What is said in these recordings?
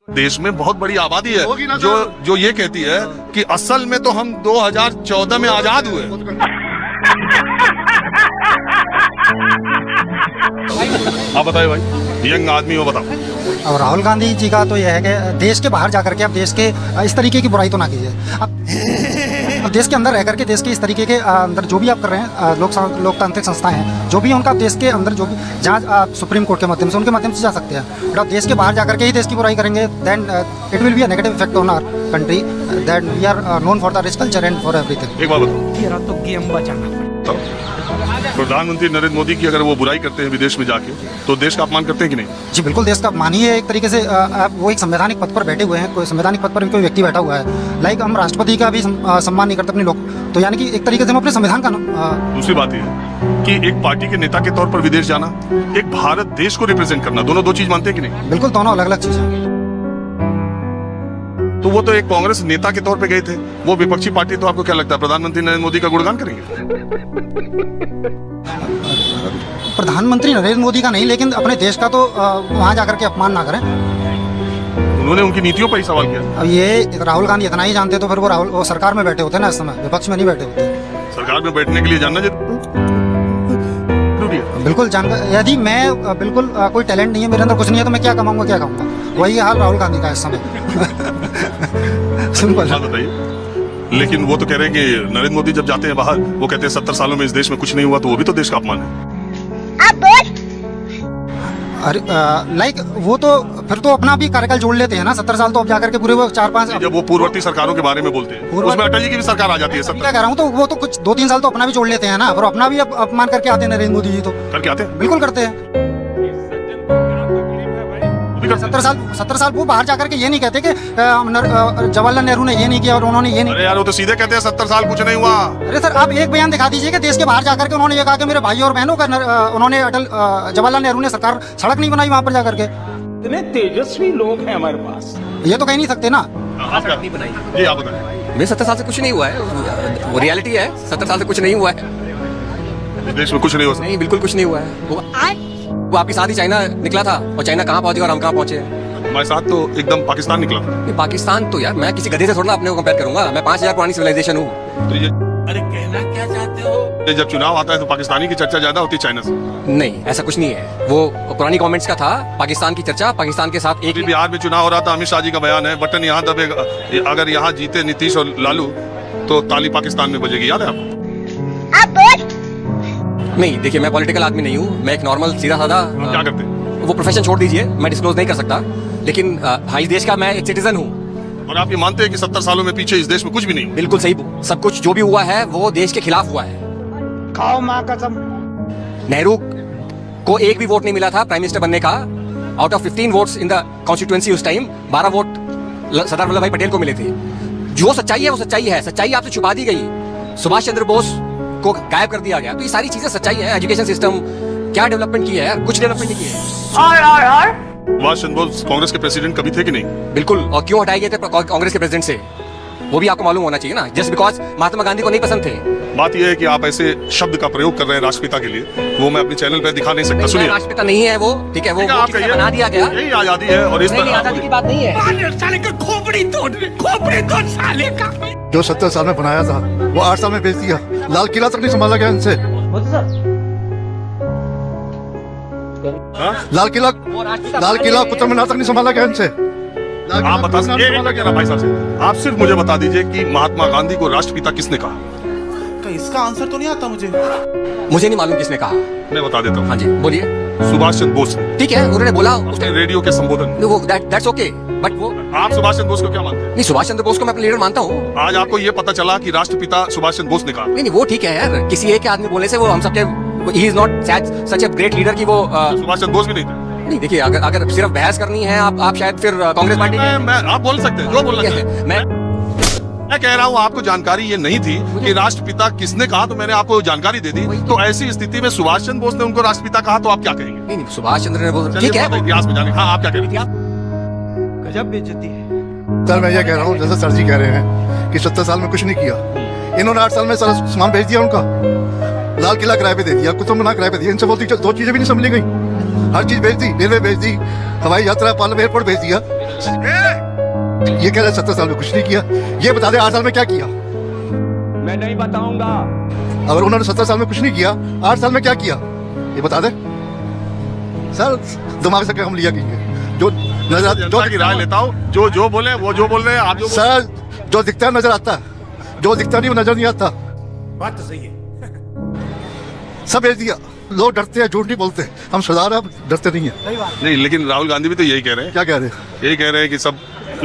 देश में बहुत बड़ी आबादी है जो ये कहती है कि असल में तो हम 2014 में आजाद हुए। आप बताइए भाई, यंग आदमी हो, बताओ। और राहुल गांधी जी का तो यह है कि देश के बाहर जाकर के आप देश के इस तरीके की बुराई तो ना कीजिए। अब देश के अंदर रह करके देश के इस तरीके के अंदर जो भी आप कर रहे हैं, लोकतांत्रिक संस्थाएं हैं जो भी, उनका देश के अंदर जो भी जहाँ आप सुप्रीम कोर्ट के माध्यम से, उनके माध्यम से जा सकते हैं। बट आप देश के बाहर जाकर के ही देश की बुराई करेंगे, then it will be a negative effect on our country, that we are known for the rich culture and for everything. एक बात बताओ, प्रधानमंत्री नरेंद्र मोदी की अगर वो बुराई करते हैं विदेश में जाके, तो देश का अपमान करते हैं कि नहीं? जी बिल्कुल, देश का अपमान ही है एक तरीके से। वो एक संवैधानिक पद पर बैठे हुए हैं, कोई संवैधानिक पद पर कोई व्यक्ति बैठा हुआ है। लाइक हम राष्ट्रपति का भी सम्मान नहीं करते अपने लोग, तो यानी कि एक तरीके से हम अपने संविधान का दूसरी बात यह है कि एक पार्टी के नेता के तौर पर विदेश जाना, एक भारत देश को रिप्रेजेंट करना, दोनों दो चीज मानते हैं कि नहीं? बिल्कुल, दोनों अलग अलग चीजें। तो वो तो एक कांग्रेस नेता के तौर पे गए थे, वो विपक्षी पार्टी, तो आपको क्या लगता है प्रधानमंत्री नरेंद्र मोदी का गुणगान करेंगे? प्रधानमंत्री नरेंद्र मोदी का नहीं, लेकिन अपने देश का तो वहां जाकर के अपमान ना करें। उन्होंने उनकी नीतियों पर ही सवाल किया। अब ये राहुल गांधी इतना ही जानते तो फिर वो सरकार में बैठे होते ना, इस समय विपक्ष में नहीं बैठे होते। सरकार में बैठने के लिए जानना जरूरी है। बिल्कुल यदि मैं बिल्कुल कोई टैलेंट नहीं है मेरे अंदर, कुछ नहीं है, तो मैं क्या कमाऊंगा, क्या खाऊंगा? वही हाल राहुल गांधी का इस समय। सिंपल बताइए। लेकिन वो तो कह रहे हैं कि नरेंद्र मोदी जब जाते हैं बाहर, वो कहते हैं 70 सालों में इस देश में कुछ नहीं हुआ, तो वो भी तो देश का अपमान है। अरे लाइक वो तो फिर तो अपना भी कार्यकाल जोड़ लेते हैं ना। 70 साल तो अब जाकर के पूरे वो 4-5। जब वो पूर्ववर्ती सरकारों के बारे में बोलते हैं, उसमें अटल जी की भी सरकार आ जाती है। क्या कह रहा हूँ, तो वो तो कुछ 2-3 साल तो अपना भी जोड़ लेते हैं ना, और अपना भी अपमान करके आते हैं नरेंद्र मोदी जी। तो करके आते हैं, बिल्कुल करते हैं। 70 साल वो बाहर जाकर के ये नहीं कहते कि जवाहरलाल नेहरू ने ये नहीं किया और उन्होंने ये नहीं। अरे यार, वो तो सीधे कहते हैं 70 साल कुछ नहीं हुआ। अरे सर, आप एक बयान दिखा दीजिए कि देश के बाहर जाकर के उन्होंने ये कहा कि मेरे भाई और बहनों का उन्होंने जवाहरलाल नेहरू ने सरकार सड़क नहीं बनाई वहां पर जाकर के। इतने तेजस्वी लोग हैं हमारे पास, ये तो कह नहीं सकते ना। नहीं बनाई जी, आप बताएं। मैं 70 साल से कुछ नहीं हुआ है, वो रियलिटी है। 70 साल से कुछ नहीं हुआ है, इस देश में कुछ नहीं हो सकता। नहीं, बिल्कुल कुछ नहीं हुआ है। वो आपके साथ ही चाइना निकला था, और चाइना कहाँ पहुंच गया और हम कहाँ पहुंचे? हमारे साथ तो एकदम पाकिस्तान निकला था। पाकिस्तान तो यार, मैं किसी गधे से थोड़ा अपने को कंपेयर करूंगा। मैं 5000 पुरानी सिविलाइजेशन हूँ। तो ये अरे कहना क्या चाहते हो? जब चुनाव आता है तो पाकिस्तानी की चर्चा ज्यादा होती है चाइना से। नहीं, ऐसा कुछ नहीं है। वो पुरानी कमेंट्स का था, पाकिस्तान की चर्चा, पाकिस्तान के साथ एक बिहार में चुनाव हो रहा था, अमित शाह जी का बयान है, बटन यहाँ दबेगा, अगर यहाँ जीते नीतीश और लालू तो ताली पाकिस्तान में बजेगी, याद है आपको? नहीं, देखिए, मैं पॉलिटिकल आदमी नहीं हूँ। मैं एक नॉर्मल सीधा साधा। क्या करते हैं? वो प्रोफेशन छोड़ दीजिए, मैं डिस्क्लोज नहीं कर सकता, लेकिन इस देश का मैं एक सिटीजन हूँ। और आप ये मानते हैं कि 70 सालों में पीछे इस देश में कुछ भी नहीं? बिल्कुल सही। सब कुछ जो भी हुआ है वो देश के खिलाफ हुआ है। खाओ माँ कसम। नेहरू को एक भी वोट नहीं मिला था प्राइम मिनिस्टर बनने का। Out of 15 votes in the constituency उस टाइम 12 वोट सरदार वल्लभ भाई पटेल को मिले थे। जो सच्चाई है वो सच्चाई है। सच्चाई आपसे छुपा दी गई। सुभाष चंद्र बोस को गायब कर दिया गया। तो ये सारी चीजें सच्चाई है। एजुकेशन सिस्टम क्या डेवलपमेंट की है यार? कुछ डेवलपमेंट नहीं की है। सुभाष चंद्र बोस कांग्रेस के प्रेसिडेंट कभी थे कि नहीं? बिल्कुल। और क्यों हटाए गए थे कांग्रेस के प्रेसिडेंट से, वो भी आपको मालूम होना चाहिए ना। जस्ट बिकॉज महात्मा गांधी को नहीं पसंद थे। बात यह है कि आप ऐसे शब्द का प्रयोग कर रहे हैं राष्ट्रपिता के लिए, वो मैं अपने चैनल पे दिखा नहीं सकता। सुनिए, राष्ट्रपिता नहीं है वो, ठीक है? वो बना दिया गया। यही आजादी है, और इस तरह आजादी की बात नहीं है। साले का खोपड़ी तोड़ साले का। जो 70 साल में बनाया था वो 8 साल में बेच दिया। लाल किला तक नहीं संभाला गया इनसे। लाल किला कुतुब मीनार तक नहीं संभाला गया इनसे। आप बता भाई साहब से, आप सिर्फ मुझे बता दीजिए कि महात्मा गांधी को राष्ट्रपिता किसने कहा? इसका आंसर तो नहीं आता मुझे नहीं मालूम किसने कहा। मैं बता देता हूँ। हाँ जी, बोलिए। सुभाष चंद्र बोस ने। ठीक है, उन्होंने बोला उसने रेडियो के संबोधन। वो दैट्स ओके, बट वो आप सुभाष चंद्र बोस को क्या मानते हैं? नहीं, सुभाष चंद्र बोस को मैं अपना लीडर मानता हूँ। आज आपको ये पता चला कि राष्ट्रपिता सुभाष चंद्र बोस ने कहा? नहीं, वो ठीक है यार, किसी एक आदमी बोलने से वो हम सबके, he is not such a great leader कि वो सुभाष चंद्र बोस भी नहीं थे। नहीं, देखिए, अगर सिर्फ बहस करनी है आप शायद फिर कांग्रेस पार्टी आप बोल सकते हैं जो बोलना है। मैं कह रहा हूँ आपको जानकारी ये नहीं थी कि राष्ट्रपिता किसने कहा, तो मैंने आपको जानकारी दे दी। तो ऐसी स्थिति में सुभाष चंद्र बोस ने उनको राष्ट्रपिता कहा, तो आप क्या कहेंगे? नहीं, सुभाष चंद्र ने बोला, ठीक है, इतिहास में जाने। हाँ, आप क्या कहेंगे? गजब बेइज्जती है। सर, मैं ये कह रहा हूँ, जैसे सर जी कह रहे हैं कि 70 साल में कुछ नहीं किया, इन्होंने 8 साल में सारा सामान भेज दिया उनका। लाल किला किराए पे दे दिया, कुतुब मीनार किराए पे दिया। इनसे बोलती 2 चीजें भी नहीं संभली गई। हर चीज भेज दी, रेलवे भेज दी, हवाई यात्रा, पार्लियामेंट एयरपोर्ट भेज दिया। ये कह रहे 70 साल में कुछ नहीं किया। ये बता दे 8 साल में क्या किया। मैं नहीं बताऊंगा। अगर उन्होंने 70 साल में कुछ नहीं किया, 8 साल में क्या किया ये बता दे। सर दिमाग से काम लिया कीजिए। जो नजर जनता की राय लेता हूँ, जो बोले वो जो बोल रहे हैं आप जो सर जो दिखता है नजर आता है, जो दिखता नहीं वो नजर नहीं आता। बात तो सही है। सब भेज दिया। लोग डरते हैं, झूठ नहीं बोलते। हम सरदार हैं, हम डरते नहीं है। नहीं, लेकिन राहुल गांधी भी तो यही कह रहे हैं। क्या कह रहे हैं? यही कह रहे हैं कि सब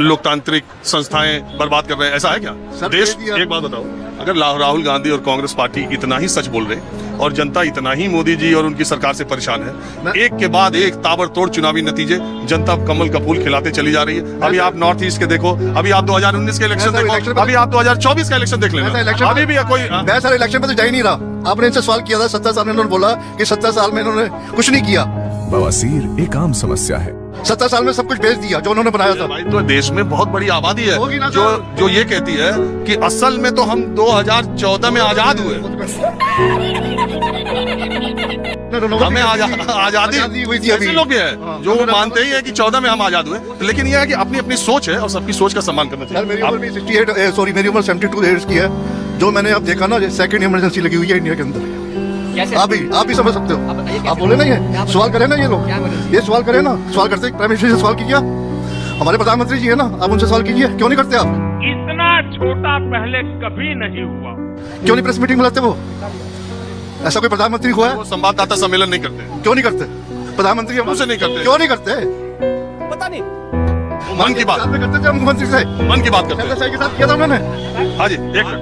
लोकतांत्रिक संस्थाएं बर्बाद कर रहे हैं। ऐसा है क्या सर, देश? दे दिया। एक बात बताओ, अगर राहुल गांधी और कांग्रेस पार्टी इतना ही सच बोल रहे और जनता इतना ही मोदी जी और उनकी सरकार से परेशान है, एक के बाद एक ताबड़तोड़ चुनावी नतीजे, जनता कमल का फूल खिलाते चली जा रही है। अभी आप नॉर्थ ईस्ट के देखो, अभी आप 2019 के इलेक्शन देखो, अभी आप 2024 का इलेक्शन देख लेना। अभी भी कोई मैं सर इलेक्शन में तो जा ही नहीं रहा। आपने इनसे सवाल किया था 70 साल में, इन्होंने बोला कि 70 साल में इन्होंने कुछ नहीं किया। बवासीर एक आम समस्या है। 70 साल में सब कुछ बेच दिया जो उन्होंने बनाया था। भाई, तो देश में बहुत बड़ी आबादी है होगी ना जो सर। जो ये कहती है कि असल में तो हम 2014 में आजाद हुए। हमें आजादी हुई थी अभी। ऐसे लोग हैं जो मानते ही है कि 14 में हम आजाद हुए, लेकिन यह है कि अपनी अपनी सोच है और सबकी सोच का सम्मान करना सर मेरी चाहिए। उम्र भी 68 सॉरी मेरी उम्र 72 ईयर्स की है। जो मैंने अब देखा ना, सेकंड इमरजेंसी लगी हुई है इंडिया के अंदर। कैसे? आप भी समझ सकते आप हो। बताइए कैसे? आप बोले ना ये सवाल करें ना, ये लोग ये सवाल करें ना, सवाल करते प्राइम मिनिस्टर से सवाल कीजिए। हमारे प्रधानमंत्री जी है ना, आप उनसे सवाल कीजिए। क्यों नहीं करते आप? इतना छोटा पहले कभी नहीं हुआ। क्यों नहीं प्रेस मीटिंग बुलाते वो? ऐसा कोई प्रधानमंत्री हुआ है? वो संवाददाता सम्मेलन नहीं करते, क्यों नहीं करते? प्रधानमंत्री उनसे नहीं करते। क्यों नहीं करते? पता नहीं। मन की बात साथ में करते थे मुख्यमंत्री से। मन की बात करते हैं। के साथ किया था उन्होंने। हाँ जी, एक मिनट।